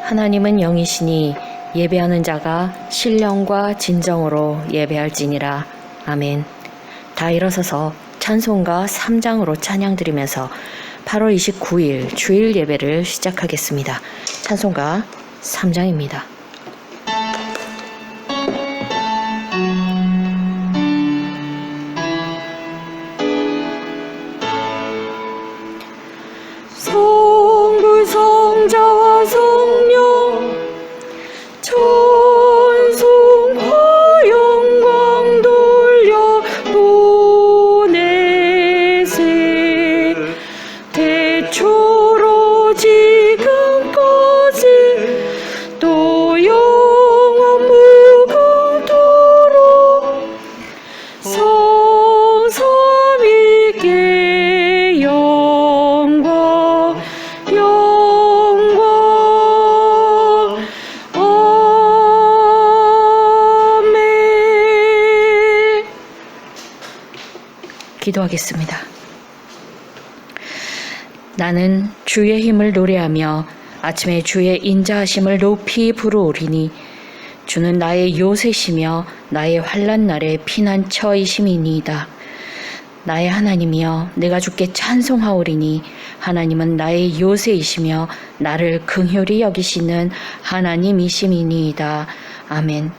하나님은 영이시니 예배하는 자가 신령과 진정으로 예배할지니라. 아멘. 다 일어서서 찬송가 3장으로 찬양 드리면서 8월 29일 주일 예배를 시작하겠습니다. 찬송가 3장입니다. 성부 성자와 성령 찬송과 영광 돌려 보내세. 태초로 지금까지 또 영원 무궁토록 성삼위께 영광 아멘. 기도하겠습니다. 나는 주의 힘을 노래하며 아침에 주의 인자하심을 높이 부르오리니 주는 나의 요새시며 나의 환난 날의 피난처이심이니이다. 나의 하나님이여, 내가 주께 찬송하오리니 하나님은 나의 요새이시며 나를 긍휼히 여기시는 하나님이심이니이다. 아멘.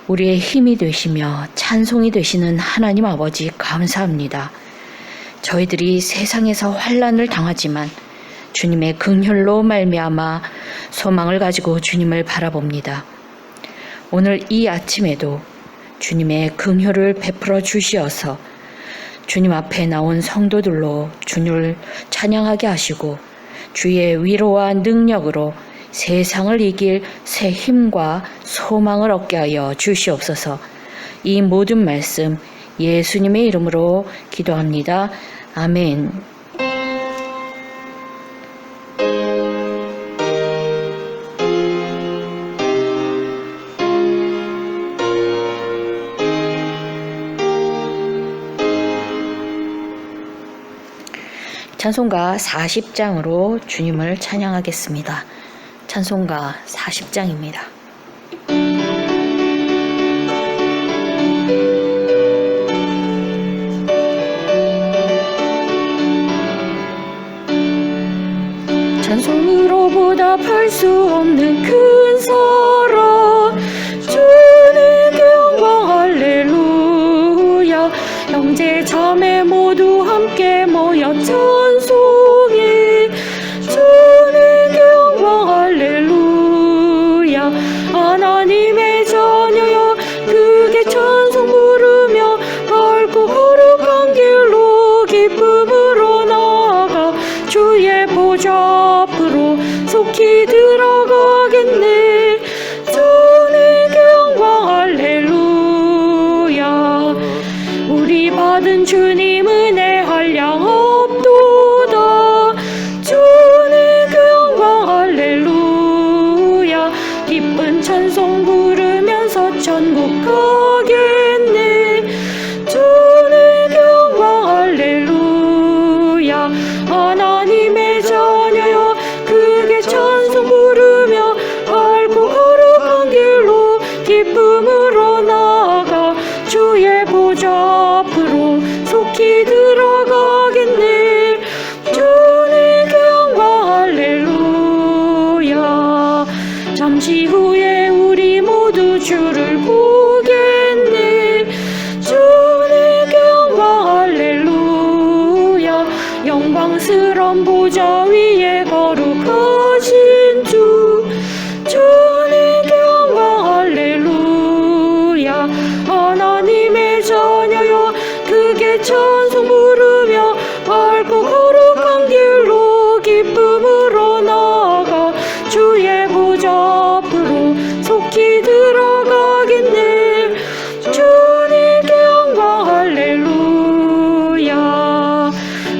우리의 힘이 되시며 찬송이 되시는 하나님 아버지, 감사합니다. 저희들이 세상에서 환난을 당하지만 주님의 긍휼로 말미암아 소망을 가지고 주님을 바라봅니다. 오늘 이 아침에도 주님의 긍휼을 베풀어 주시어서 주님 앞에 나온 성도들로 주님을 찬양하게 하시고 주의 위로와 능력으로 세상을 이길 새 힘과 소망을 얻게 하여 주시옵소서. 이 모든 말씀 예수님의 이름으로 기도합니다. 아멘. 찬송가 40장으로 주님을 찬양하겠습니다. 찬송가 40장입니다. 찬송으로 보답할 수 없는 큰 사랑, 주님께 영광 할렐루야. 형제 자매 모두 함께 모여 찬송해 주님께 영광 할렐루야. 하나님의 자녀여, 크게 찬송 부르며 밝고 거룩한 길로 기쁨으로 나아가 주의 보좌 앞으로 속히 들어가겠네. 주님께 영광 할렐루야. 우리 받은 주님 은혜 한량 없도다. 주님께 영광 할렐루야. 기쁜 찬송 부르면서 천국 가겠네. 주님께 영광 할렐루야. 하나님의 자녀여, 크게 찬송 부르며 밝고 거룩한 길로 기쁨으로 나아가 주의 보좌 앞으로 속히 들어가겠네. 주님께 영광 할렐루야. 잠시 후에 우리 모두 주를 보겠네. 주님께 영광 할렐루야. 영광스러운 보좌 위에 거룩하신 주, 주님께 영광 할렐루야. 하나님의 자녀여, 크게 찬송 부르며 밝고 거룩한 길로 기쁨으로 나아가 주의 보좌 앞으로 속히 들어가겠네. 주님께 영광 할렐루야.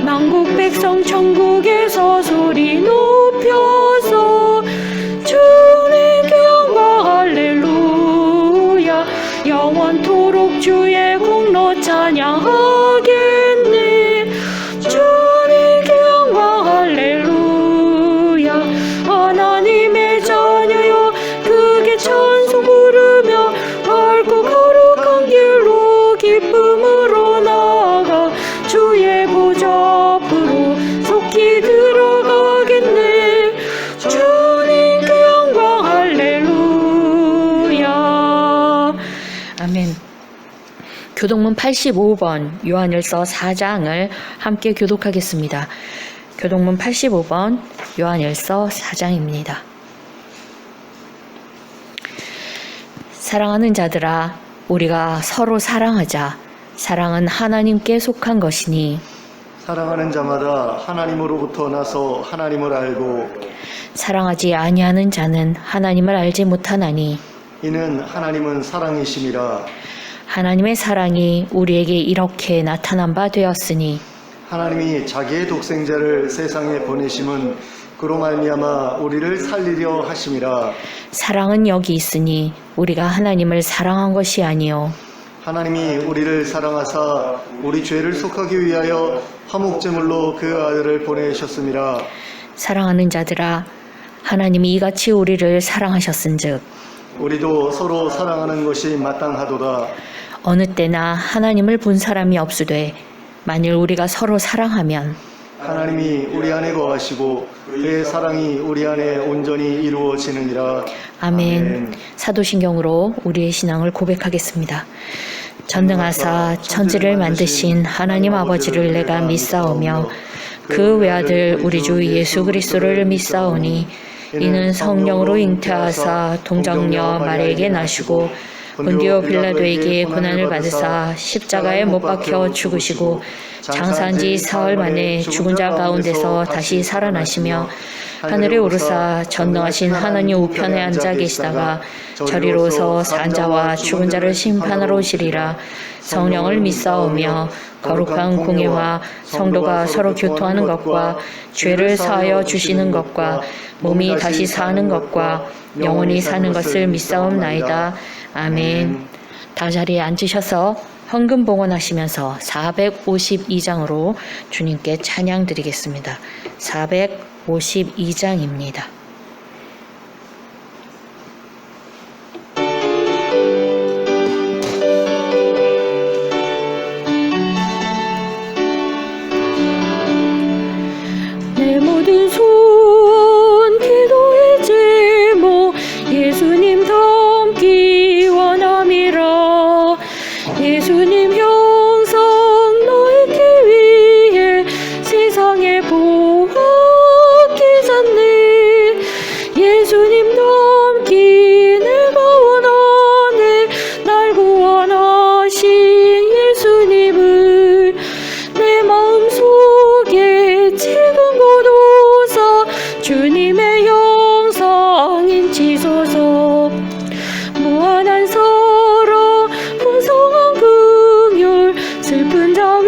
만국 백성 천국에서 소리 높여서 주님께 영광 할렐루야. 영원토록 주의 공로 찬양하겠네. 주님께 영광 할렐루야. 하나님 교독문 85번 요한일서 4장을 함께 교독하겠습니다. 교독문 85번 요한일서 4장입니다. 사랑하는 자들아, 우리가 서로 사랑하자. 사랑은 하나님께 속한 것이니 사랑하는 자마다 하나님으로부터 나서 하나님을 알고 사랑하지 아니하는 자는 하나님을 알지 못하나니 이는 하나님은 사랑이심이라. 하나님의 사랑이 우리에게 이렇게 나타난 바 되었으니 하나님이 자기의 독생자를 세상에 보내심은 그로 말미암아 우리를 살리려 하심이라. 사랑은 여기 있으니 우리가 하나님을 사랑한 것이 아니요 하나님이 우리를 사랑하사 우리 죄를 속하기 위하여 화목제물로 그 아들을 보내셨음이라. 사랑하는 자들아, 하나님이 이같이 우리를 사랑하셨은즉 우리도 서로 사랑하는 것이 마땅하도다. 어느 때나 하나님을 본 사람이 없으되 만일 우리가 서로 사랑하면 하나님이 우리 안에 거하시고 그의 사랑이 우리 안에 온전히 이루어지느니라. 아멘. 사도신경으로 우리의 신앙을 고백하겠습니다. 전능하사 천지를 만드신 하나님 아버지를 내가 믿사오며 그 외아들 우리 주 예수 그리스도를 믿사오니 이는 성령으로 잉태하사 동정녀 마리에게 나시고 본디오 빌라도에게 고난을 받으사 십자가에 못 박혀 죽으시고 장사한 지 사흘 만에 죽은 자 가운데서 다시 살아나시며 하늘에 오르사 전능하신 하나님 우편에 앉아 계시다가 저리로서 산 자와 죽은 자를 심판하러 오시리라. 성령을 믿사오며 거룩한 공예와 성도가 서로 교통하는 것과 죄를 사하여 주시는 것과 몸이 다시 사는 것과 영원히 사는 것을 믿사옵나이다. 아멘. 다 자리에 앉으셔서 헌금 봉헌하시면서 452장으로 주님께 찬양 드리겠습니다. 452장입니다. 내 모든 소원 기도의 제목 예수님 닮기 원함이라. 예수님 형상 너에게 위해 세상에 보았기 전에 예수님 닮기 내가 원하네. 날 구원하신 예수님을 내 마음속에 지금 고도사 주님의 형상 인치소서. 무한한 사랑 풍성한 긍휼 슬픈 자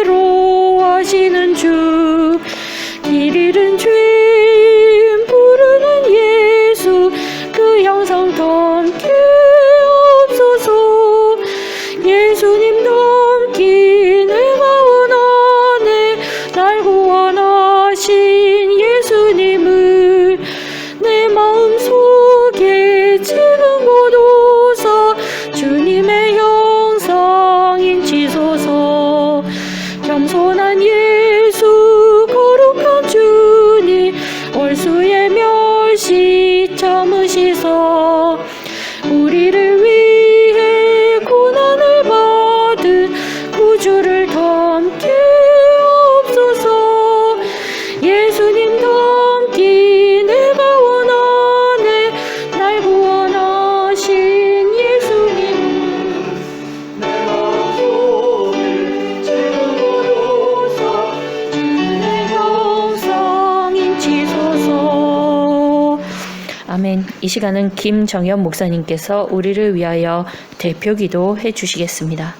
위로하시는 주 길 잃은 죄인 부르는 예수 그 형상 닮게 없소서. 예수님 닮기 내가 원하네. 날 구원하신 예수님을 내 마음속에 지금 고도사 주님의 형상 인치소서. 겸손한 예수 거룩한 주님 월수의 멸시 참으시사 우리를 위해 고난을 받은 구주를 닮게 없소서. 예수님 닮기 내가 원하네. 날 구원하신 예수님 내 마음속에 지금 고도사 주님의 형상 인치소서. 아멘. 이 시간은 김정현 목사님께서 우리를 위하여 대표 기도해 주시겠습니다.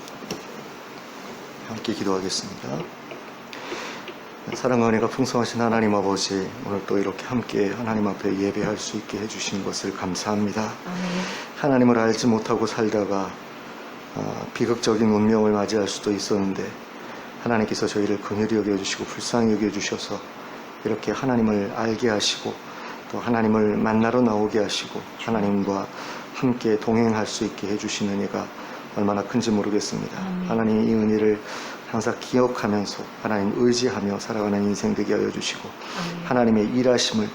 함께 기도하겠습니다. 사랑과 은혜가 풍성하신 하나님 아버지, 오늘 또 이렇게 함께 하나님 앞에 예배할 수 있게 해주신 것을 감사합니다. 아멘. 하나님을 알지 못하고 살다가 비극적인 운명을 맞이할 수도 있었는데 하나님께서 저희를 긍휼히 여겨주시고 불쌍히 여겨주셔서 이렇게 하나님을 알게 하시고 또 하나님을 만나러 나오게 하시고 하나님과 함께 동행할 수 있게 해주신 은혜가 얼마나 큰지 모르겠습니다. 하나님 이 은혜를 항상 기억하면서 하나님 의지하며 살아가는 인생 되게 하여 주시고 하나님의 일하심을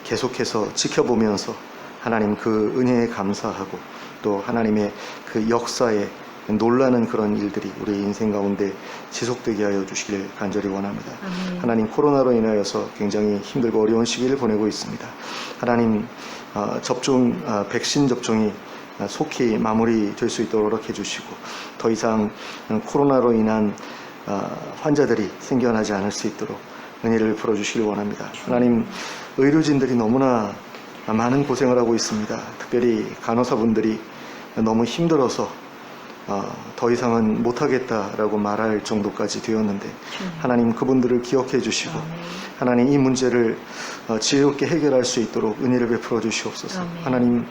계속해서 지켜보면서 하나님 그 은혜에 감사하고 또 하나님의 그 역사에 놀라는 그런 일들이 우리의 인생 가운데 지속되게 하여 주시길 간절히 원합니다. 아멘. 하나님, 코로나로 인하여서 굉장히 힘들고 어려운 시기를 보내고 있습니다. 하나님, 백신 접종이 속히 마무리될 수 있도록 허락해 주시고 더 이상 코로나로 인한 환자들이 생겨나지 않을 수 있도록 은혜를 풀어주시길 원합니다. 하나님, 의료진들이 너무나 많은 고생을 하고 있습니다. 특별히 간호사분들이 너무 힘들어서 더 이상은 못하겠다라고 말할 정도까지 되었는데 하나님, 그분들을 기억해 주시고 하나님, 이 문제를 지혜롭게 해결할 수 있도록 은혜를 베풀어 주시옵소서. 하나님,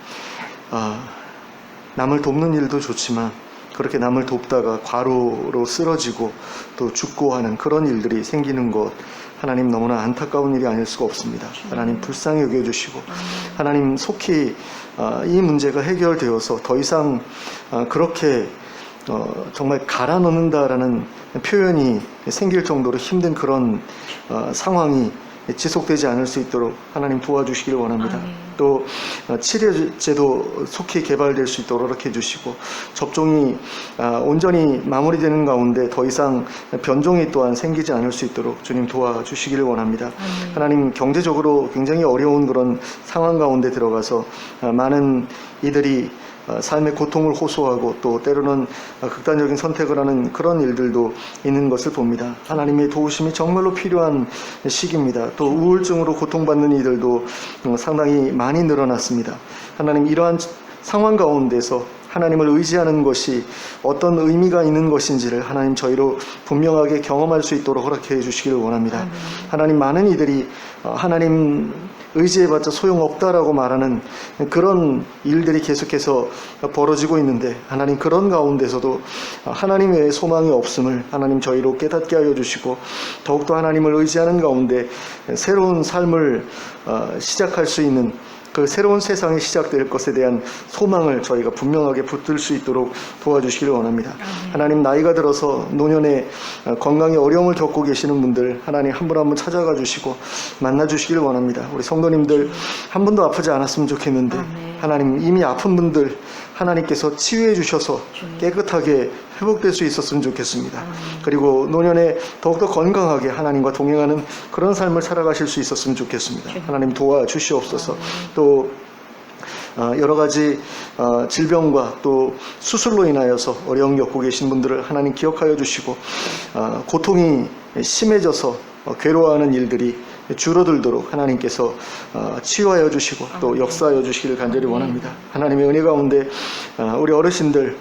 남을 돕는 일도 좋지만 그렇게 남을 돕다가 과로로 쓰러지고 또 죽고 하는 그런 일들이 생기는 것, 하나님, 너무나 안타까운 일이 아닐 수가 없습니다. 하나님, 불쌍히 여겨주시고 하나님, 속히 이 문제가 해결되어서 더 이상 그렇게 정말 갈아 넣는다라는 표현이 생길 정도로 힘든 그런 상황이 지속되지 않을 수 있도록 하나님 도와주시길 원합니다. 또 치료제도 속히 개발될 수 있도록 허락해 주시고 접종이 온전히 마무리되는 가운데 더 이상 변종이 또한 생기지 않을 수 있도록 주님 도와주시기를 원합니다. 하나님, 경제적으로 굉장히 어려운 그런 상황 가운데 들어가서 많은 이들이 삶의 고통을 호소하고 또 때로는 극단적인 선택을 하는 그런 일들도 있는 것을 봅니다. 하나님의 도우심이 정말로 필요한 시기입니다. 또 우울증으로 고통받는 이들도 상당히 많이 늘어났습니다. 하나님, 이러한 상황 가운데서 하나님을 의지하는 것이 어떤 의미가 있는 것인지를 하나님, 저희로 분명하게 경험할 수 있도록 허락해 주시기를 원합니다. 하나님, 많은 이들이 하나님 의지해봤자 소용없다라고 말하는 그런 일들이 계속해서 벌어지고 있는데 하나님, 그런 가운데서도 하나님 외에 소망이 없음을 하나님, 저희로 깨닫게 하여 주시고 더욱더 하나님을 의지하는 가운데 새로운 삶을 시작할 수 있는 그 새로운 세상이 시작될 것에 대한 소망을 저희가 분명하게 붙들 수 있도록 도와주시기를 원합니다. 하나님, 나이가 들어서 노년에 건강에 어려움을 겪고 계시는 분들 하나님, 한 분 한 분 찾아가 주시고 만나 주시기를 원합니다. 우리 성도님들 한 분도 아프지 않았으면 좋겠는데 하나님, 이미 아픈 분들 하나님께서 치유해 주셔서 깨끗하게 회복될 수 있었으면 좋겠습니다. 그리고 노년에 더욱더 건강하게 하나님과 동행하는 그런 삶을 살아가실 수 있었으면 좋겠습니다. 하나님, 도와주시옵소서. 또 여러 가지 질병과 또 수술로 인하여서 어려움 겪고 계신 분들을 하나님 기억하여 주시고 고통이 심해져서 괴로워하는 일들이 줄어들도록 하나님께서 치유하여 주시고 또 역사하여 주시기를 간절히 원합니다. 하나님의 은혜 가운데 우리 어르신들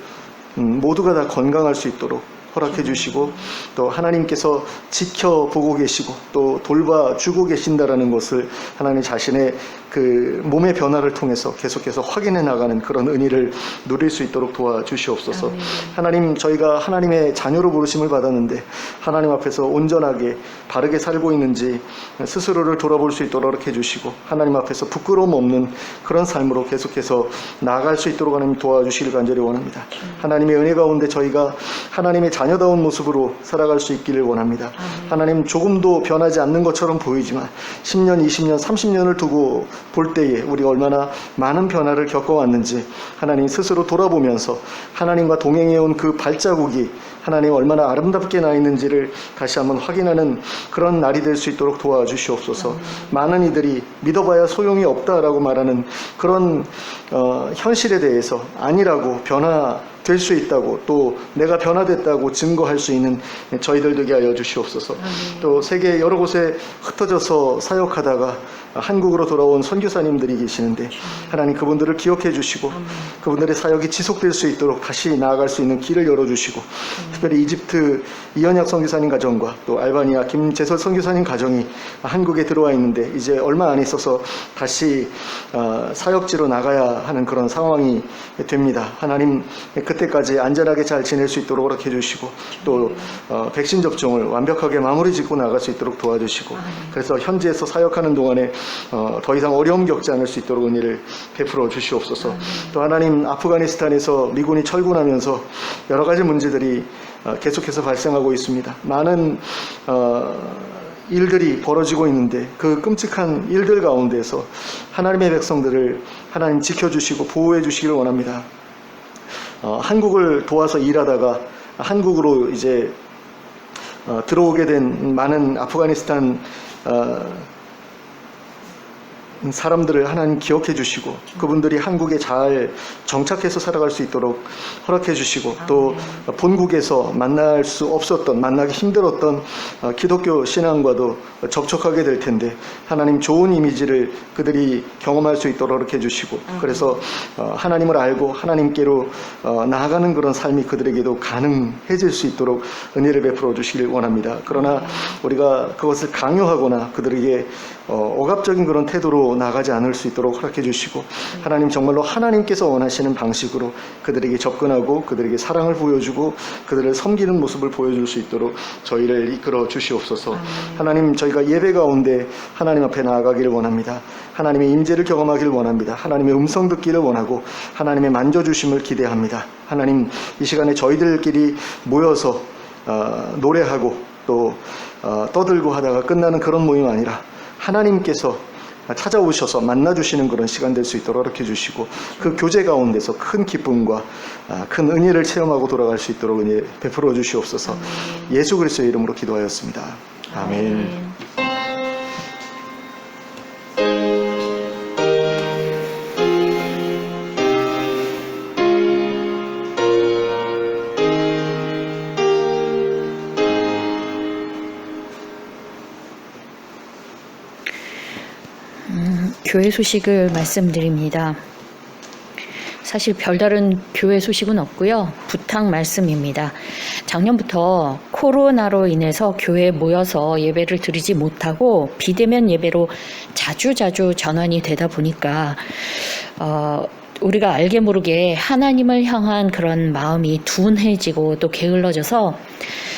모두가 다 건강할 수 있도록 허락해 주시고 또 하나님께서 지켜보고 계시고 또 돌봐주고 계신다라는 것을 하나님 자신의 그 몸의 변화를 통해서 계속해서 확인해 나가는 그런 은혜를 누릴 수 있도록 도와주시옵소서. 하나님, 저희가 하나님의 자녀로 부르심을 받았는데 하나님 앞에서 온전하게 바르게 살고 있는지 스스로를 돌아볼 수 있도록 해주시고 하나님 앞에서 부끄러움 없는 그런 삶으로 계속해서 나아갈 수 있도록 하나님 도와주시길 간절히 원합니다. 하나님의 은혜 가운데 저희가 하나님의 자녀다운 모습으로 살아갈 수 있기를 원합니다. 하나님, 조금도 변하지 않는 것처럼 보이지만 10년, 20년, 30년을 두고 볼 때에 우리가 얼마나 많은 변화를 겪어왔는지 하나님 스스로 돌아보면서 하나님과 동행해온 그 발자국이 하나님 얼마나 아름답게 나 있는지를 다시 한번 확인하는 그런 날이 될 수 있도록 도와주시옵소서. 많은 이들이 믿어봐야 소용이 없다라고 말하는 그런 현실에 대해서 아니라고 변화될 수 있다고 또 내가 변화됐다고 증거할 수 있는 저희들 되게 하여 주시옵소서. 또 세계 여러 곳에 흩어져서 사역하다가 한국으로 돌아온 선교사님들이 계시는데 하나님 그분들을 기억해 주시고 그분들의 사역이 지속될 수 있도록 다시 나아갈 수 있는 길을 열어주시고 특별히 이집트 이현약 선교사님 가정과 또 알바니아 김재설 선교사님 가정이 한국에 들어와 있는데 이제 얼마 안 있어서 다시 사역지로 나가야 하는 그런 상황이 됩니다. 하나님 그때까지 안전하게 잘 지낼 수 있도록 허락해 주시고 또 백신 접종을 완벽하게 마무리 짓고 나갈 수 있도록 도와주시고 그래서 현지에서 사역하는 동안에 더 이상 어려움 겪지 않을 수 있도록 은혜를 베풀어 주시옵소서. 또 하나님 아프가니스탄에서 미군이 철군하면서 여러 가지 문제들이 계속해서 발생하고 있습니다. 많은 일들이 벌어지고 있는데 그 끔찍한 일들 가운데서 하나님의 백성들을 하나님 지켜주시고 보호해 주시기를 원합니다. 한국을 도와서 일하다가 한국으로 이제 들어오게 된 많은 아프가니스탄 사람들을 하나님 기억해 주시고 그분들이 한국에 잘 정착해서 살아갈 수 있도록 허락해 주시고 또 본국에서 만날 수 없었던, 만나기 힘들었던 기독교 신앙과도 접촉하게 될 텐데 하나님 좋은 이미지를 그들이 경험할 수 있도록 허락해 주시고 그래서 하나님을 알고 하나님께로 나아가는 그런 삶이 그들에게도 가능해질 수 있도록 은혜를 베풀어 주시길 원합니다. 그러나 우리가 그것을 강요하거나 그들에게 억압적인 그런 태도로 나가지 않을 수 있도록 허락해 주시고 하나님 정말로 하나님께서 원하시는 방식으로 그들에게 접근하고 그들에게 사랑을 보여주고 그들을 섬기는 모습을 보여줄 수 있도록 저희를 이끌어 주시옵소서. 하나님 저희가 예배 가운데 하나님 앞에 나아가기를 원합니다. 하나님의 임재를 경험하기를 원합니다. 하나님의 음성 듣기를 원하고 하나님의 만져주심을 기대합니다. 하나님 이 시간에 저희들끼리 모여서 노래하고 또 떠들고 하다가 끝나는 그런 모임 아니라 하나님께서 찾아오셔서 만나주시는 그런 시간 될 수 있도록 허락해 주시고 그 교제 가운데서 큰 기쁨과 큰 은혜를 체험하고 돌아갈 수 있도록 은혜 베풀어 주시옵소서. 예수 그리스도의 이름으로 기도하였습니다. 아멘. 교회 소식을 말씀드립니다. 사실 별다른 교회 소식은 없고요. 부탁 말씀입니다. 작년부터 코로나로 인해서 교회에 모여서 예배를 드리지 못하고 비대면 예배로 자주 전환이 되다 보니까 우리가 알게 모르게 하나님을 향한 그런 마음이 둔해지고 또 게을러져서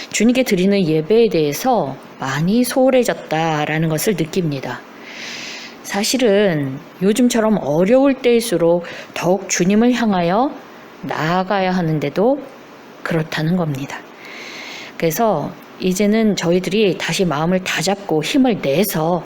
주님께 드리는 예배에 대해서 많이 소홀해졌다라는 것을 느낍니다. 사실은 요즘처럼 어려울 때일수록 더욱 주님을 향하여 나아가야 하는데도 그렇다는 겁니다. 그래서 이제는 저희들이 다시 마음을 다잡고 힘을 내서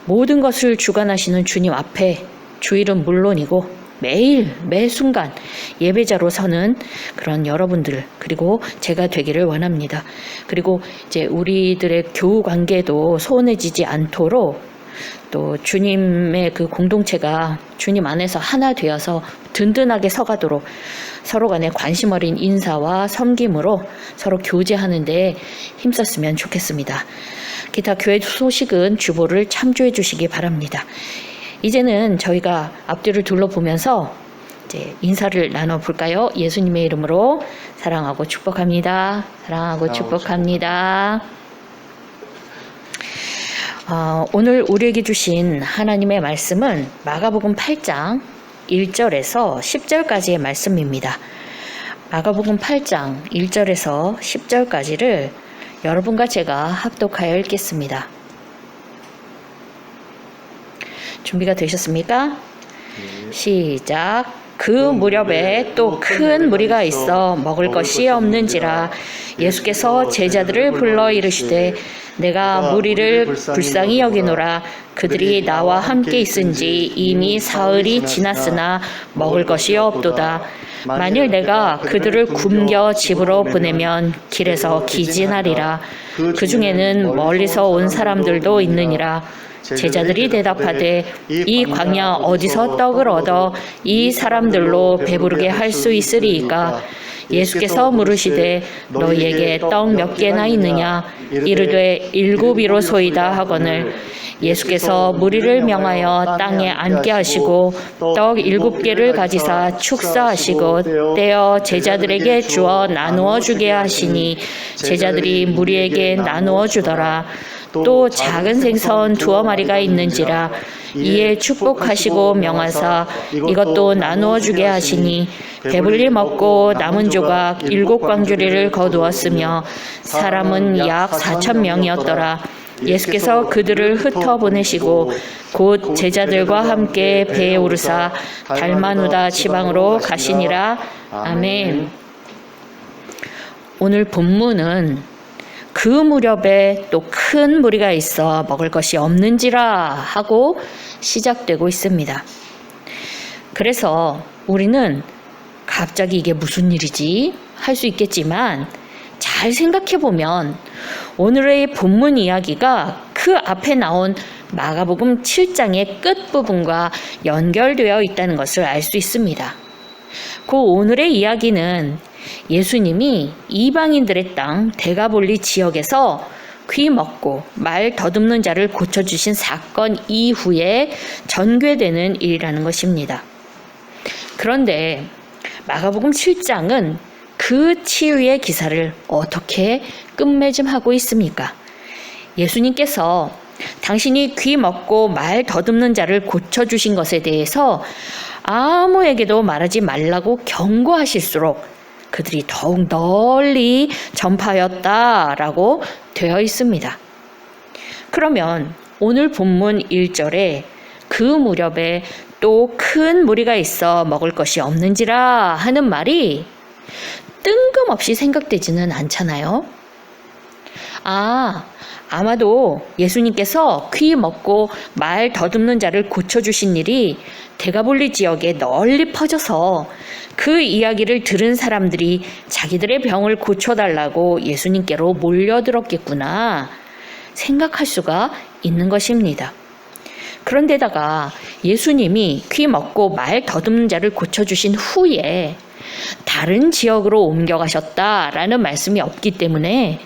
모든 것을 주관하시는 주님 앞에 주일은 물론이고 매일 매 순간 예배자로 서는 그런 여러분들 그리고 제가 되기를 원합니다. 그리고 이제 우리들의 교우 관계도 소원해지지 않도록 또 주님의 그 공동체가 주님 안에서 하나 되어서 든든하게 서가도록 서로 간에 관심 어린 인사와 섬김으로 서로 교제하는 데 힘썼으면 좋겠습니다. 기타 교회 소식은 주보를 참조해 주시기 바랍니다. 이제는 저희가 앞뒤를 둘러보면서 이제 인사를 나눠볼까요? 예수님의 이름으로 사랑하고 축복합니다. 사랑하고 축복합니다. 오늘 우리에게 주신 하나님의 말씀은 마가복음 8장 1절에서 10절까지의 말씀입니다. 마가복음 8장 1절에서 10절까지를 여러분과 제가 합독하여 읽겠습니다. 준비가 되셨습니까? 시작. 그 무렵에 또 큰 무리가 있어 먹을 것이 없는지라 예수께서 제자들을 불러 이르시되 내가 무리를 불쌍히 여기노라. 그들이 나와 함께 있은지 이미 사흘이 지났으나 먹을 것이 없도다. 만일 내가 그들을 굶겨 집으로 보내면 길에서 기진하리라. 그 중에는 멀리서 온 사람들도 있느니라. 제자들이 대답하되 이 광야 어디서 떡을 얻어 이 사람들로 배부르게 할 수 있으리이까? 예수께서 물으시되 너희에게 떡 몇 개나 있느냐? 이르되 7이로소이다 하거늘 예수께서 무리를 명하여 땅에 앉게 하시고 떡 7개를 가지사 축사하시고 떼어 제자들에게 주어 나누어 주게 하시니 제자들이 무리에게 나누어 주더라. 또 작은 생선 2마리가 있는지라 이에 축복하시고 명하사 이것도 나누어 주게 하시니 배불리 먹고 남은 조각 7광주리를 거두었으며 사람은 약 4,000명이었더라. 예수께서 그들을 흩어 보내시고 곧 제자들과 함께 배에 오르사 달마누다 지방으로 가시니라. 아멘. 오늘 본문은 그 무렵에 또 큰 무리가 있어 먹을 것이 없는지라 하고 시작되고 있습니다. 그래서 우리는 갑자기 이게 무슨 일이지? 할 수 있겠지만 잘 생각해보면 오늘의 본문 이야기가 그 앞에 나온 마가복음 7장의 끝부분과 연결되어 있다는 것을 알 수 있습니다. 그 오늘의 이야기는 예수님이 이방인들의 땅 데가볼리 지역에서 귀 먹고 말 더듬는 자를 고쳐주신 사건 이후에 전개되는 일이라는 것입니다. 그런데 마가복음 7장은 그 치유의 기사를 어떻게 끝맺음하고 있습니까? 예수님께서 당신이 귀 먹고 말 더듬는 자를 고쳐주신 것에 대해서 아무에게도 말하지 말라고 경고하실수록 그들이 더욱 널리 전파하였다라고 되어 있습니다. 그러면 오늘 본문 1절에 그 무렵에 또 큰 무리가 있어 먹을 것이 없는지라 하는 말이 뜬금없이 생각되지는 않잖아요. 아마도 예수님께서 귀 먹고 말 더듬는 자를 고쳐주신 일이 데가볼리 지역에 널리 퍼져서 그 이야기를 들은 사람들이 자기들의 병을 고쳐달라고 예수님께로 몰려들었겠구나 생각할 수가 있는 것입니다. 그런데다가 예수님이 귀 먹고 말 더듬는 자를 고쳐주신 후에 다른 지역으로 옮겨가셨다라는 말씀이 없기 때문에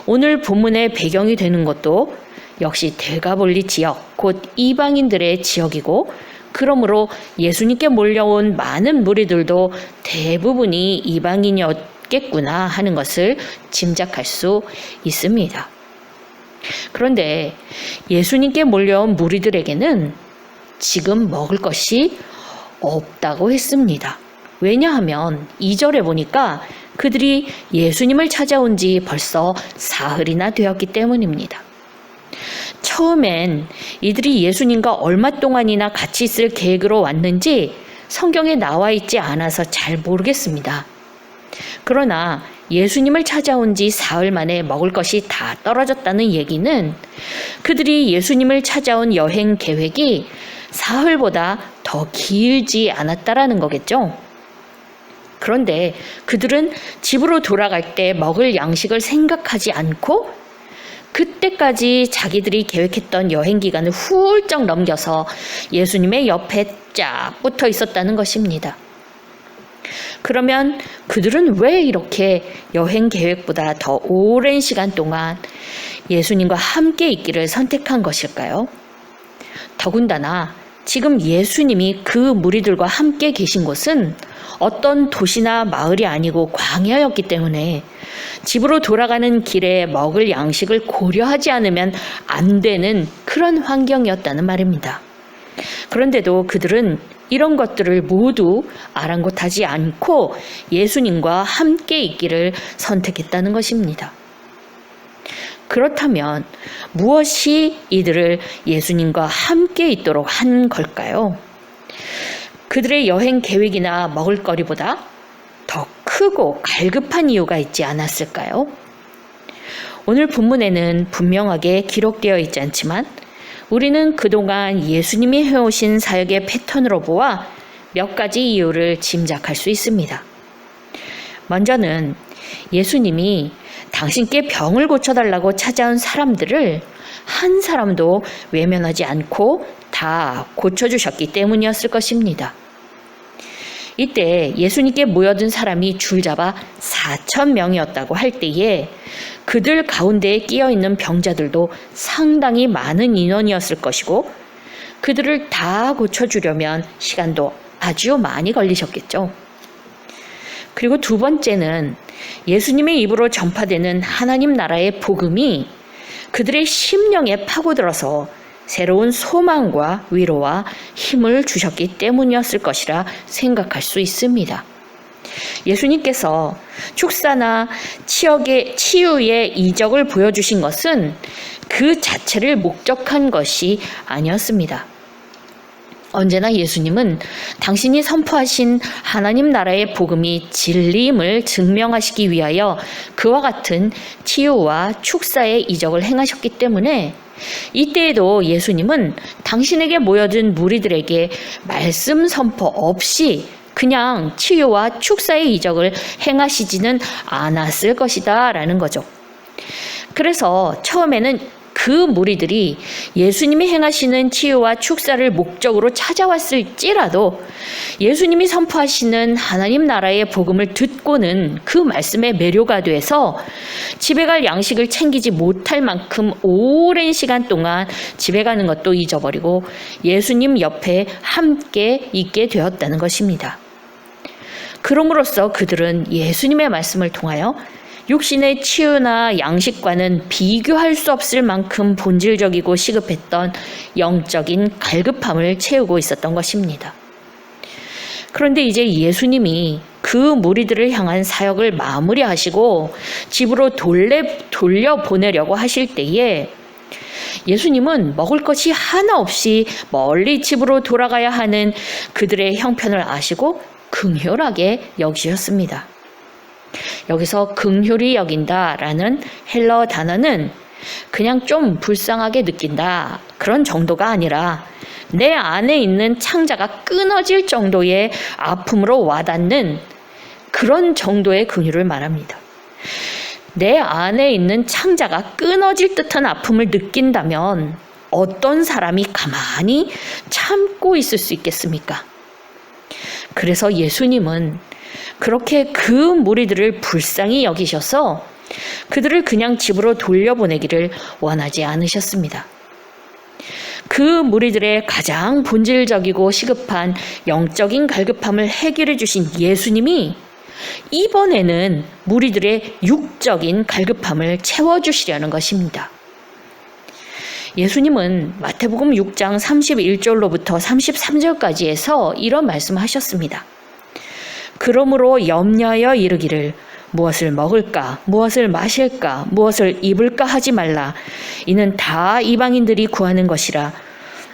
오늘 본문의 배경이 되는 것도 역시 데가볼리 지역, 곧 이방인들의 지역이고 그러므로 예수님께 몰려온 많은 무리들도 대부분이 이방인이었겠구나 하는 것을 짐작할 수 있습니다. 그런데 예수님께 몰려온 무리들에게는 지금 먹을 것이 없다고 했습니다. 왜냐하면 2절에 보니까 그들이 예수님을 찾아온 지 벌써 사흘이나 되었기 때문입니다. 처음엔 이들이 예수님과 얼마 동안이나 같이 있을 계획으로 왔는지 성경에 나와 있지 않아서 잘 모르겠습니다. 그러나 예수님을 찾아온 지 사흘 만에 먹을 것이 다 떨어졌다는 얘기는 그들이 예수님을 찾아온 여행 계획이 사흘보다 더 길지 않았다라는 거겠죠. 그런데 그들은 집으로 돌아갈 때 먹을 양식을 생각하지 않고 그때까지 자기들이 계획했던 여행 기간을 훌쩍 넘겨서 예수님의 옆에 쫙 붙어 있었다는 것입니다. 그러면 그들은 왜 이렇게 여행 계획보다 더 오랜 시간 동안 예수님과 함께 있기를 선택한 것일까요? 더군다나 지금 예수님이 그 무리들과 함께 계신 곳은 어떤 도시나 마을이 아니고 광야였기 때문에 집으로 돌아가는 길에 먹을 양식을 고려하지 않으면 안 되는 그런 환경이었다는 말입니다. 그런데도 그들은 이런 것들을 모두 아랑곳하지 않고 예수님과 함께 있기를 선택했다는 것입니다. 그렇다면 무엇이 이들을 예수님과 함께 있도록 한 걸까요? 그들의 여행 계획이나 먹을거리보다 더 크고 갈급한 이유가 있지 않았을까요? 오늘 본문에는 분명하게 기록되어 있지 않지만 우리는 그동안 예수님이 해오신 사역의 패턴으로 보아 몇 가지 이유를 짐작할 수 있습니다. 먼저는 예수님이 당신께 병을 고쳐달라고 찾아온 사람들을 한 사람도 외면하지 않고 다 고쳐주셨기 때문이었을 것입니다. 이때 예수님께 모여든 사람이 줄잡아 4,000명이었다고 할 때에 그들 가운데에 끼어있는 병자들도 상당히 많은 인원이었을 것이고 그들을 다 고쳐주려면 시간도 아주 많이 걸리셨겠죠. 그리고 두 번째는 예수님의 입으로 전파되는 하나님 나라의 복음이 그들의 심령에 파고들어서 새로운 소망과 위로와 힘을 주셨기 때문이었을 것이라 생각할 수 있습니다. 예수님께서 축사나 치유의 이적을 보여주신 것은 그 자체를 목적한 것이 아니었습니다. 언제나 예수님은 당신이 선포하신 하나님 나라의 복음이 진리임을 증명하시기 위하여 그와 같은 치유와 축사의 이적을 행하셨기 때문에 이때에도 예수님은 당신에게 모여든 무리들에게 말씀 선포 없이 그냥 치유와 축사의 이적을 행하시지는 않았을 것이다 라는 거죠. 그래서 처음에는 그 무리들이 예수님이 행하시는 치유와 축사를 목적으로 찾아왔을지라도 예수님이 선포하시는 하나님 나라의 복음을 듣고는 그 말씀에 매료가 돼서 집에 갈 양식을 챙기지 못할 만큼 오랜 시간 동안 집에 가는 것도 잊어버리고 예수님 옆에 함께 있게 되었다는 것입니다. 그럼으로써 그들은 예수님의 말씀을 통하여 육신의 치유나 양식과는 비교할 수 없을 만큼 본질적이고 시급했던 영적인 갈급함을 채우고 있었던 것입니다. 그런데 이제 예수님이 그 무리들을 향한 사역을 마무리하시고 집으로 돌려보내려고 하실 때에 예수님은 먹을 것이 하나 없이 멀리 집으로 돌아가야 하는 그들의 형편을 아시고 긍휼하게 여기셨습니다. 여기서 긍휼히 여긴다라는 헬러 단어는 그냥 좀 불쌍하게 느낀다 그런 정도가 아니라 내 안에 있는 창자가 끊어질 정도의 아픔으로 와닿는 그런 정도의 긍휼을 말합니다. 내 안에 있는 창자가 끊어질 듯한 아픔을 느낀다면 어떤 사람이 가만히 참고 있을 수 있겠습니까? 그래서 예수님은 그렇게 그 무리들을 불쌍히 여기셔서 그들을 그냥 집으로 돌려보내기를 원하지 않으셨습니다. 그 무리들의 가장 본질적이고 시급한 영적인 갈급함을 해결해 주신 예수님이 이번에는 무리들의 육적인 갈급함을 채워주시려는 것입니다. 예수님은 마태복음 6장 31절로부터 33절까지에서 이런 말씀하셨습니다. 그러므로 염려하여 이르기를 무엇을 먹을까, 무엇을 마실까, 무엇을 입을까 하지 말라. 이는 다 이방인들이 구하는 것이라.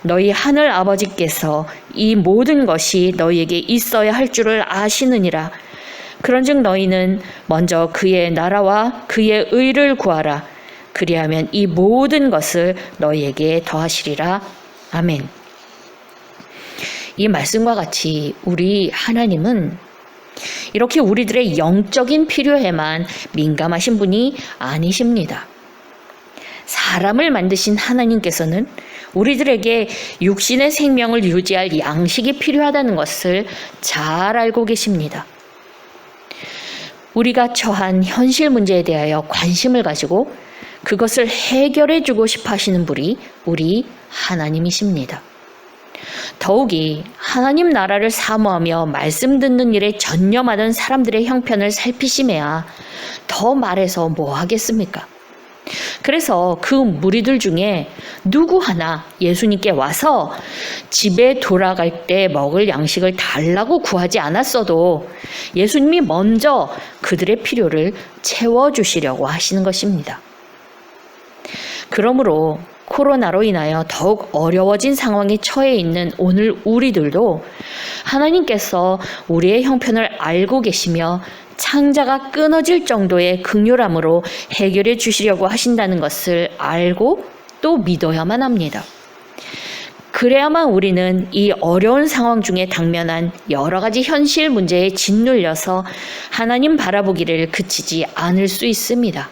너희 하늘 아버지께서 이 모든 것이 너희에게 있어야 할 줄을 아시느니라. 그런즉 너희는 먼저 그의 나라와 그의 의를 구하라. 그리하면 이 모든 것을 너희에게 더하시리라. 아멘. 이 말씀과 같이 우리 하나님은 이렇게 우리들의 영적인 필요에만 민감하신 분이 아니십니다. 사람을 만드신 하나님께서는 우리들에게 육신의 생명을 유지할 양식이 필요하다는 것을 잘 알고 계십니다. 우리가 처한 현실 문제에 대하여 관심을 가지고 그것을 해결해 주고 싶어 하시는 분이 우리 하나님이십니다. 더욱이 하나님 나라를 사모하며 말씀 듣는 일에 전념하던 사람들의 형편을 살피심에야 더 말해서 뭐 하겠습니까? 그래서 그 무리들 중에 누구 하나 예수님께 와서 집에 돌아갈 때 먹을 양식을 달라고 구하지 않았어도 예수님이 먼저 그들의 필요를 채워주시려고 하시는 것입니다. 그러므로 코로나로 인하여 더욱 어려워진 상황에 처해 있는 오늘 우리들도 하나님께서 우리의 형편을 알고 계시며 창자가 끊어질 정도의 긍휼함으로 해결해 주시려고 하신다는 것을 알고 또 믿어야만 합니다. 그래야만 우리는 이 어려운 상황 중에 당면한 여러 가지 현실 문제에 짓눌려서 하나님 바라보기를 그치지 않을 수 있습니다.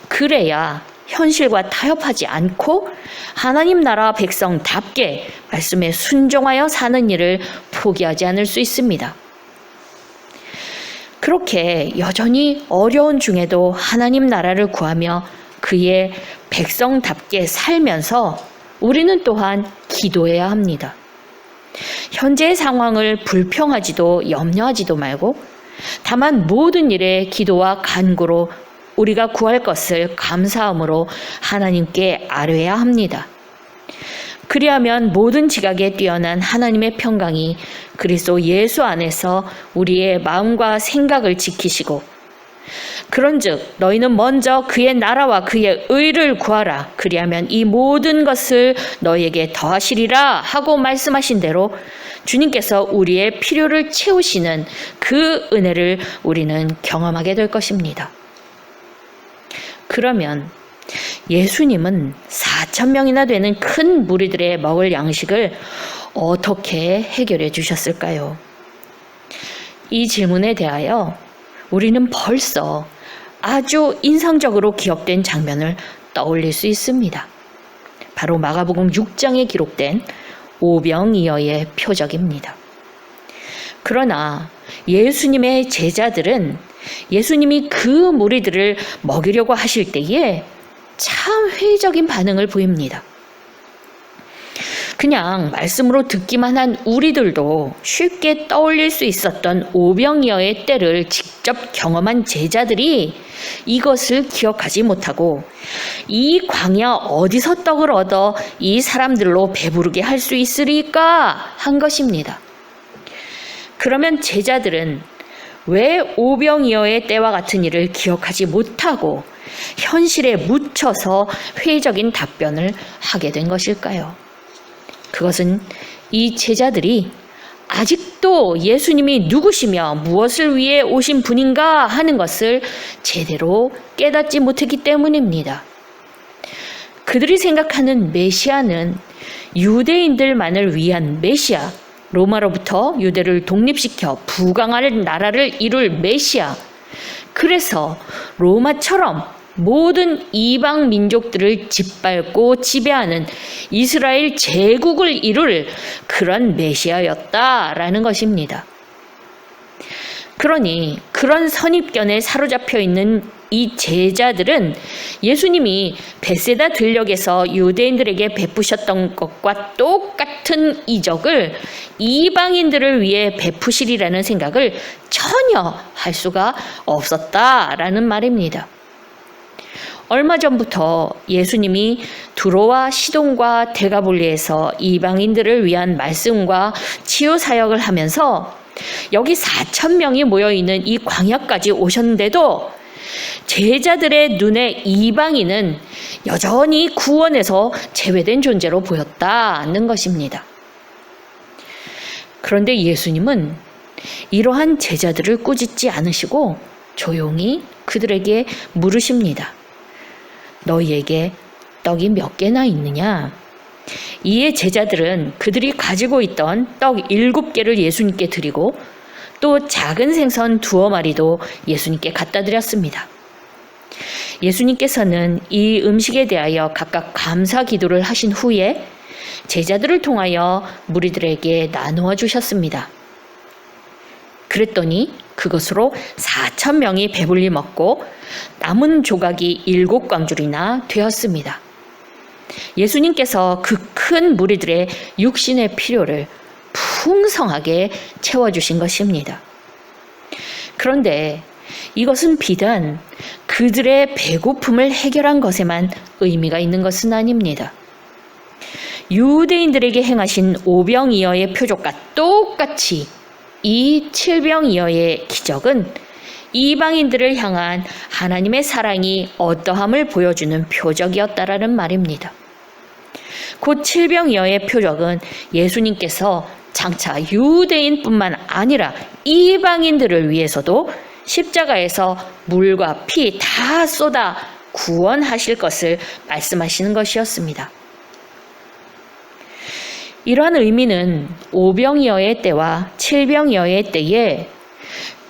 그래야 현실과 타협하지 않고 하나님 나라 백성답게 말씀에 순종하여 사는 일을 포기하지 않을 수 있습니다. 그렇게 여전히 어려운 중에도 하나님 나라를 구하며 그의 백성답게 살면서 우리는 또한 기도해야 합니다. 현재의 상황을 불평하지도 염려하지도 말고 다만 모든 일에 기도와 간구로 우리가 구할 것을 감사함으로 하나님께 아뢰어야 합니다. 그리하면 모든 지각에 뛰어난 하나님의 평강이 그리스도 예수 안에서 우리의 마음과 생각을 지키시고 그런즉 너희는 먼저 그의 나라와 그의 의를 구하라. 그리하면 이 모든 것을 너희에게 더하시리라 하고 말씀하신 대로 주님께서 우리의 필요를 채우시는 그 은혜를 우리는 경험하게 될 것입니다. 그러면 예수님은 4,000명이나 되는 큰 무리들의 먹을 양식을 어떻게 해결해 주셨을까요? 이 질문에 대하여 우리는 벌써 아주 인상적으로 기억된 장면을 떠올릴 수 있습니다. 바로 마가복음 6장에 기록된 오병이어의 표적입니다. 그러나 예수님의 제자들은 예수님이 그 무리들을 먹이려고 하실 때에 참 회의적인 반응을 보입니다. 그냥 말씀으로 듣기만 한 우리들도 쉽게 떠올릴 수 있었던 오병이어의 때를 직접 경험한 제자들이 이것을 기억하지 못하고 이 광야 어디서 떡을 얻어 이 사람들로 배부르게 할 수 있으리까 한 것입니다. 그러면 제자들은 왜 오병이어의 때와 같은 일을 기억하지 못하고 현실에 묻혀서 회의적인 답변을 하게 된 것일까요? 그것은 이 제자들이 아직도 예수님이 누구시며 무엇을 위해 오신 분인가 하는 것을 제대로 깨닫지 못했기 때문입니다. 그들이 생각하는 메시아는 유대인들만을 위한 메시아, 로마로부터 유대를 독립시켜 부강할 나라를 이룰 메시아, 그래서 로마처럼 모든 이방 민족들을 짓밟고 지배하는 이스라엘 제국을 이룰 그런 메시아였다라는 것입니다. 그러니 그런 선입견에 사로잡혀 있는 이 제자들은 예수님이 벳세다 들녘에서 유대인들에게 베푸셨던 것과 똑같은 이적을 이방인들을 위해 베푸시리라는 생각을 전혀 할 수가 없었다라는 말입니다. 얼마 전부터 예수님이 두로와 시돈과 데가볼리에서 이방인들을 위한 말씀과 치유 사역을 하면서 여기 4,000명이 모여있는 이 광야까지 오셨는데도 제자들의 눈에 이방인은 여전히 구원에서 제외된 존재로 보였다는 것입니다. 그런데 예수님은 이러한 제자들을 꾸짖지 않으시고 조용히 그들에게 물으십니다. 너희에게 떡이 몇 개나 있느냐? 이에 제자들은 그들이 가지고 있던 떡 7개를 예수님께 드리고 또 작은 생선 2마리도 예수님께 갖다 드렸습니다. 예수님께서는 이 음식에 대하여 각각 감사 기도를 하신 후에 제자들을 통하여 무리들에게 나누어 주셨습니다. 그랬더니 그것으로 4,000명이 배불리 먹고 남은 조각이 7광줄이나 되었습니다. 예수님께서 그 큰 무리들의 육신의 필요를 풍성하게 채워주신 것입니다. 그런데 이것은 비단 그들의 배고픔을 해결한 것에만 의미가 있는 것은 아닙니다. 유대인들에게 행하신 오병이어의 표적과 똑같이 이 칠병이어의 기적은 이방인들을 향한 하나님의 사랑이 어떠함을 보여주는 표적이었다라는 말입니다. 곧 칠병이어의 표적은 예수님께서 장차 유대인뿐만 아니라 이방인들을 위해서도 십자가에서 물과 피 다 쏟아 구원하실 것을 말씀하시는 것이었습니다. 이러한 의미는 오병이어의 때와 칠병이어의 때에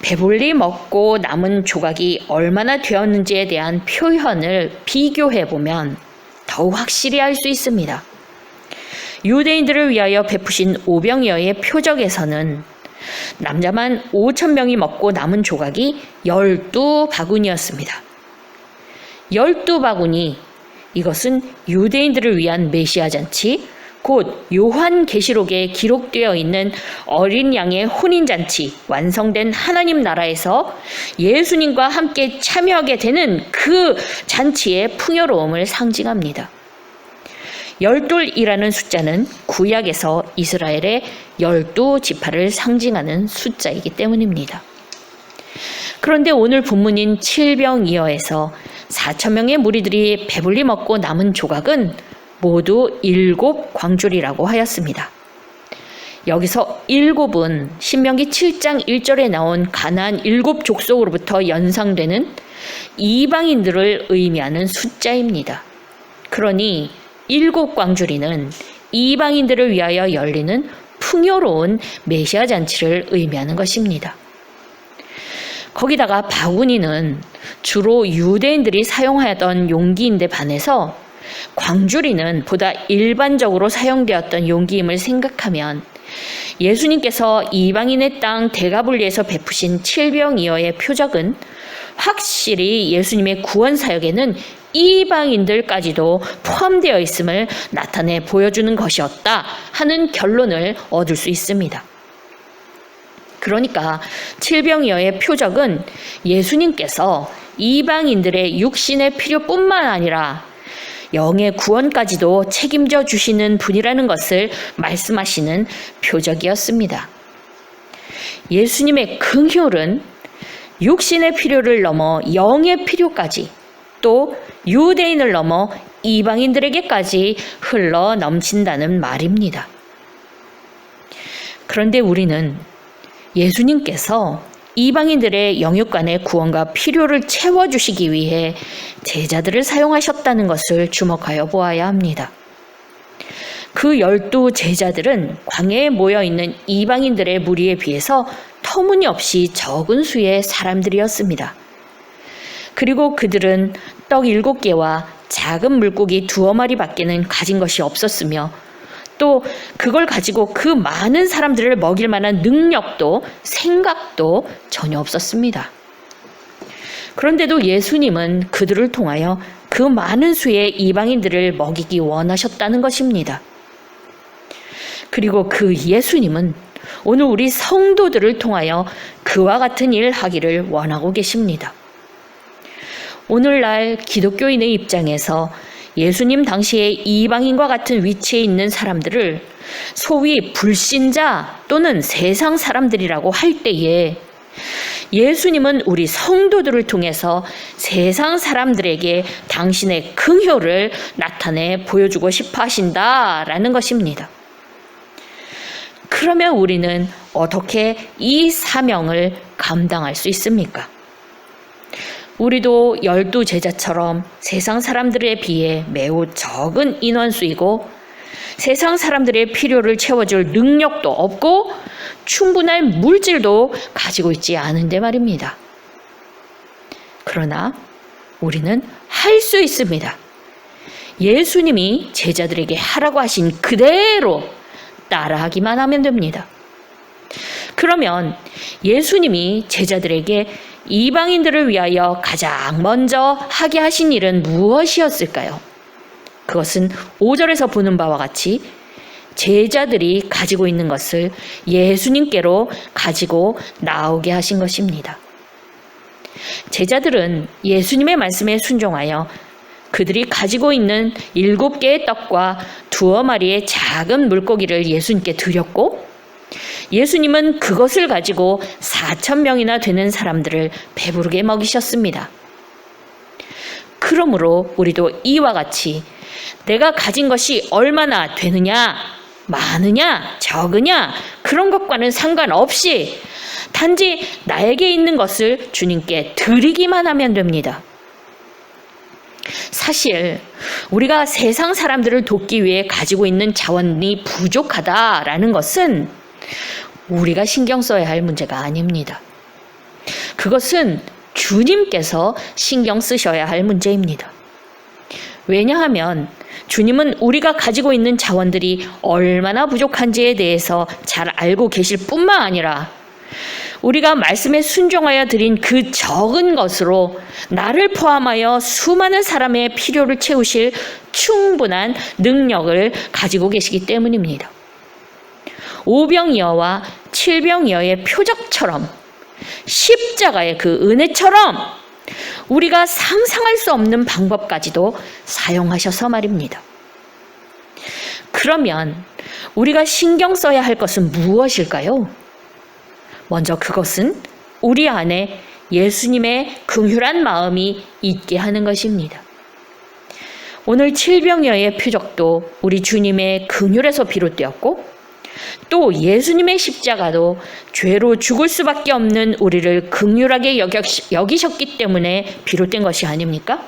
배불리 먹고 남은 조각이 얼마나 되었는지에 대한 표현을 비교해보면 더욱 확실히 알 수 있습니다. 유대인들을 위하여 베푸신 오병이어의 표적에서는 남자만 5,000명이 먹고 남은 조각이 12바구니였습니다. 12바구니, 이것은 유대인들을 위한 메시아 잔치, 곧 요한계시록에 기록되어 있는 어린 양의 혼인잔치, 완성된 하나님 나라에서 예수님과 함께 참여하게 되는 그 잔치의 풍요로움을 상징합니다. 열둘이라는 숫자는 구약에서 이스라엘의 12지파를 상징하는 숫자이기 때문입니다. 그런데 오늘 본문인 칠병이어에서 4,000명의 무리들이 배불리 먹고 남은 조각은 모두 7광줄이라고 하였습니다. 여기서 7은 신명기 7장 1절에 나온 가나안 7족속으로부터 연상되는 이방인들을 의미하는 숫자입니다. 그러니 7광줄이는 이방인들을 위하여 열리는 풍요로운 메시아 잔치를 의미하는 것입니다. 거기다가 바구니는 주로 유대인들이 사용하던 용기인데 반해서 광주리는 보다 일반적으로 사용되었던 용기임을 생각하면 예수님께서 이방인의 땅 대가불리에서 베푸신 칠병이어의 표적은 확실히 예수님의 구원 사역에는 이방인들까지도 포함되어 있음을 나타내 보여주는 것이었다 하는 결론을 얻을 수 있습니다. 그러니까 칠병이어의 표적은 예수님께서 이방인들의 육신의 필요뿐만 아니라 영의 구원까지도 책임져 주시는 분이라는 것을 말씀하시는 표적이었습니다. 예수님의 긍휼은 육신의 필요를 넘어 영의 필요까지, 또 유대인을 넘어 이방인들에게까지 흘러 넘친다는 말입니다. 그런데 우리는 예수님께서 이방인들의 영육간의 구원과 필요를 채워주시기 위해 제자들을 사용하셨다는 것을 주목하여 보아야 합니다. 그 12 제자들은 광야에 모여있는 이방인들의 무리에 비해서 터무니없이 적은 수의 사람들이었습니다. 그리고 그들은 떡 7개와 작은 물고기 2마리밖에는 가진 것이 없었으며 또 그걸 가지고 그 많은 사람들을 먹일 만한 능력도 생각도 전혀 없었습니다. 그런데도 예수님은 그들을 통하여 그 많은 수의 이방인들을 먹이기 원하셨다는 것입니다. 그리고 그 예수님은 오늘 우리 성도들을 통하여 그와 같은 일을 하기를 원하고 계십니다. 오늘날 기독교인의 입장에서 예수님 당시에 이방인과 같은 위치에 있는 사람들을 소위 불신자 또는 세상 사람들이라고 할 때에 예수님은 우리 성도들을 통해서 세상 사람들에게 당신의 긍휼을 나타내 보여주고 싶어 하신다라는 것입니다. 그러면 우리는 어떻게 이 사명을 감당할 수 있습니까? 우리도 12 제자처럼 세상 사람들에 비해 매우 적은 인원수이고 세상 사람들의 필요를 채워줄 능력도 없고 충분한 물질도 가지고 있지 않은데 말입니다. 그러나 우리는 할 수 있습니다. 예수님이 제자들에게 하라고 하신 그대로 따라하기만 하면 됩니다. 그러면 예수님이 제자들에게 이방인들을 위하여 가장 먼저 하게 하신 일은 무엇이었을까요? 그것은 5절에서 보는 바와 같이 제자들이 가지고 있는 것을 예수님께로 가지고 나오게 하신 것입니다. 제자들은 예수님의 말씀에 순종하여 그들이 가지고 있는 7개의 떡과 2마리의 작은 물고기를 예수님께 드렸고 예수님은 그것을 가지고 4,000명이나 되는 사람들을 배부르게 먹이셨습니다. 그러므로 우리도 이와 같이 내가 가진 것이 얼마나 되느냐, 많으냐, 적으냐 그런 것과는 상관없이 단지 나에게 있는 것을 주님께 드리기만 하면 됩니다. 사실 우리가 세상 사람들을 돕기 위해 가지고 있는 자원이 부족하다라는 것은 우리가 신경 써야 할 문제가 아닙니다. 그것은 주님께서 신경 쓰셔야 할 문제입니다. 왜냐하면 주님은 우리가 가지고 있는 자원들이 얼마나 부족한지에 대해서 잘 알고 계실 뿐만 아니라 우리가 말씀에 순종하여 드린 그 적은 것으로 나를 포함하여 수많은 사람의 필요를 채우실 충분한 능력을 가지고 계시기 때문입니다. 5병이어와 7병이어의 표적처럼 십자가의 그 은혜처럼 우리가 상상할 수 없는 방법까지도 사용하셔서 말입니다. 그러면 우리가 신경 써야 할 것은 무엇일까요? 먼저 그것은 우리 안에 예수님의 긍휼한 마음이 있게 하는 것입니다. 오늘 7병이어의 표적도 우리 주님의 긍휼에서 비롯되었고 또 예수님의 십자가도 죄로 죽을 수밖에 없는 우리를 긍휼하게 여기셨기 때문에 비롯된 것이 아닙니까?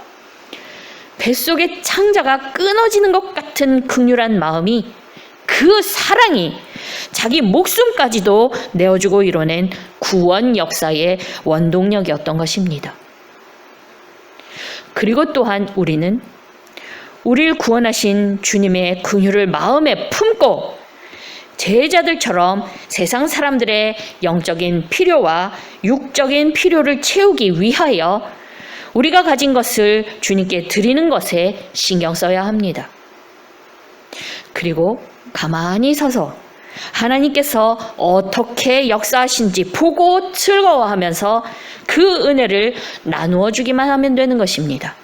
뱃속의 창자가 끊어지는 것 같은 긍휼한 마음이 그 사랑이 자기 목숨까지도 내어주고 이뤄낸 구원 역사의 원동력이었던 것입니다. 그리고 또한 우리는 우리를 구원하신 주님의 긍휼을 마음에 품고 제자들처럼 세상 사람들의 영적인 필요와 육적인 필요를 채우기 위하여 우리가 가진 것을 주님께 드리는 것에 신경 써야 합니다. 그리고 가만히 서서 하나님께서 어떻게 역사하신지 보고 즐거워하면서 그 은혜를 나누어 주기만 하면 되는 것입니다.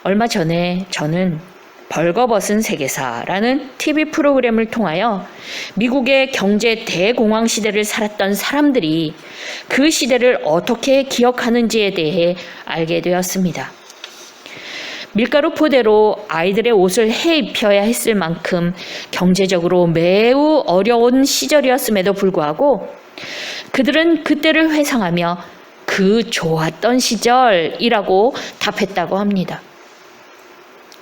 얼마 전에 저는 벌거벗은 세계사라는 TV 프로그램을 통하여 미국의 경제 대공황 시대를 살았던 사람들이 그 시대를 어떻게 기억하는지에 대해 알게 되었습니다. 밀가루 포대로 아이들의 옷을 해 입혀야 했을 만큼 경제적으로 매우 어려운 시절이었음에도 불구하고 그들은 그때를 회상하며 그 좋았던 시절이라고 답했다고 합니다.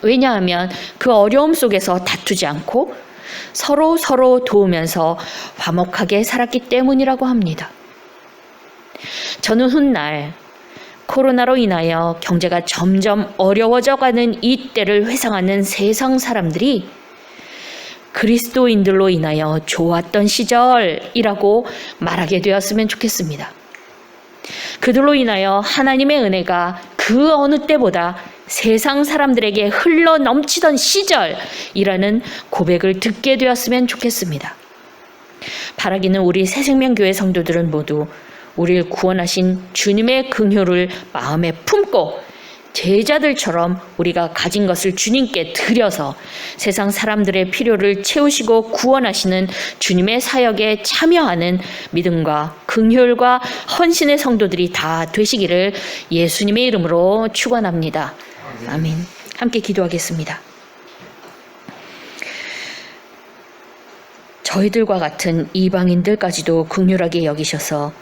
왜냐하면 그 어려움 속에서 다투지 않고 서로 도우면서 화목하게 살았기 때문이라고 합니다. 저는 훗날 코로나로 인하여 경제가 점점 어려워져가는 이 때를 회상하는 세상 사람들이 그리스도인들로 인하여 좋았던 시절이라고 말하게 되었으면 좋겠습니다. 그들로 인하여 하나님의 은혜가 그 어느 때보다 세상 사람들에게 흘러 넘치던 시절이라는 고백을 듣게 되었으면 좋겠습니다. 바라기는 우리 새생명교회 성도들은 모두 우리를 구원하신 주님의 긍휼을 마음에 품고 제자들처럼 우리가 가진 것을 주님께 드려서 세상 사람들의 필요를 채우시고 구원하시는 주님의 사역에 참여하는 믿음과 긍휼과 헌신의 성도들이 다 되시기를 예수님의 이름으로 축원합니다. 아멘. 함께 기도하겠습니다. 저희들과 같은 이방인들까지도 긍휼하게 여기셔서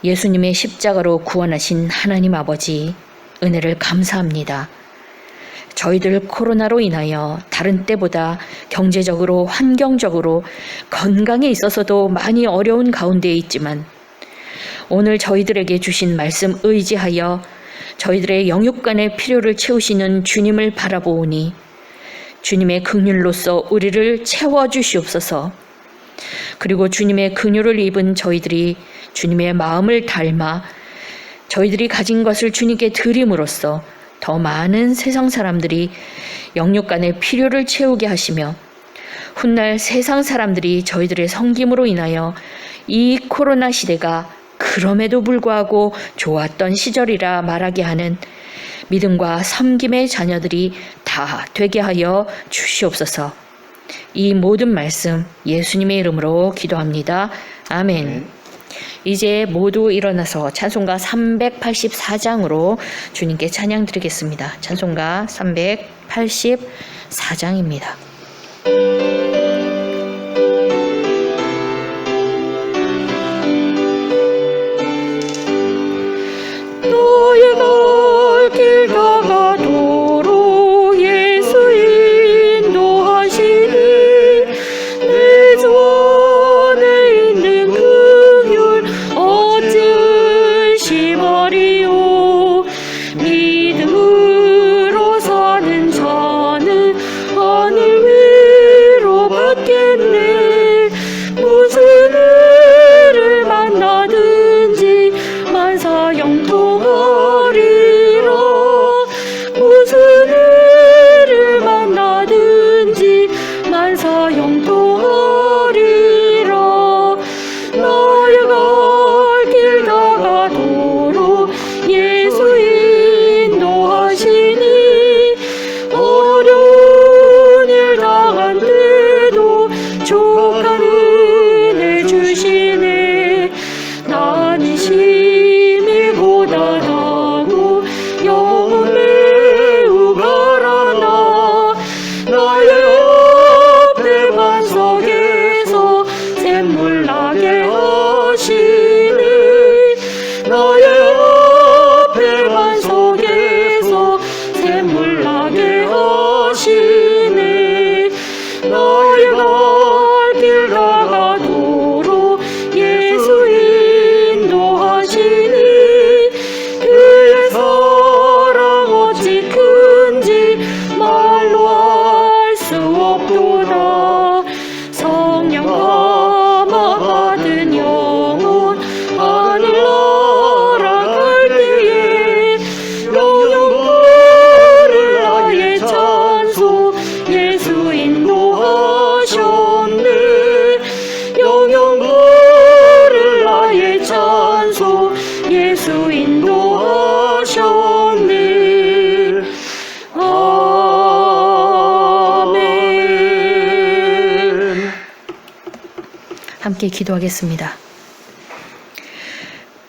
예수님의 십자가로 구원하신 하나님 아버지 은혜를 감사합니다. 저희들 코로나로 인하여 다른 때보다 경제적으로 환경적으로 건강에 있어서도 많이 어려운 가운데 있지만 오늘 저희들에게 주신 말씀 의지하여 저희들의 영육간의 필요를 채우시는 주님을 바라보오니 주님의 긍휼로서 우리를 채워주시옵소서. 그리고 주님의 긍휼을 입은 저희들이 주님의 마음을 닮아 저희들이 가진 것을 주님께 드림으로써 더 많은 세상 사람들이 영육간의 필요를 채우게 하시며 훗날 세상 사람들이 저희들의 섬김으로 인하여 이 코로나 시대가 그럼에도 불구하고 좋았던 시절이라 말하게 하는 믿음과 섬김의 자녀들이 다 되게 하여 주시옵소서. 이 모든 말씀 예수님의 이름으로 기도합니다. 아멘. 이제 모두 일어나서 찬송가 384장으로 주님께 찬양 드리겠습니다. 찬송가 384장입니다. 너의 갈 길 다가도록 예수 인도하시니 내 주 안에 있는 긍휼 어찌 의심하리요. 믿음으로 사는 자는 하늘 함께 기도하겠습니다.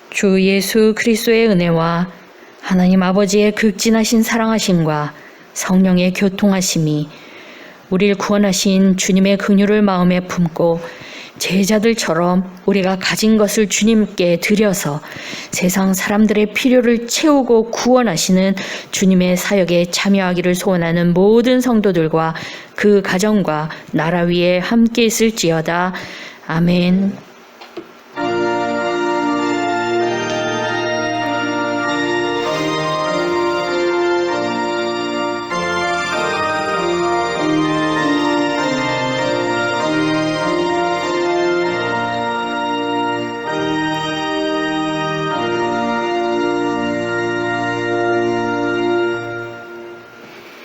주 예수 그리스도의 은혜와 하나님 아버지의 극진하신 사랑하심과 성령의 교통하심이 우리를 구원하신 주님의 긍휼을 마음에 품고 제자들처럼 우리가 가진 것을 주님께 드려서 세상 사람들의 필요를 채우고 구원하시는 주님의 사역에 참여하기를 소원하는 모든 성도들과 그 가정과 나라 위에 함께 있을지어다. 아멘.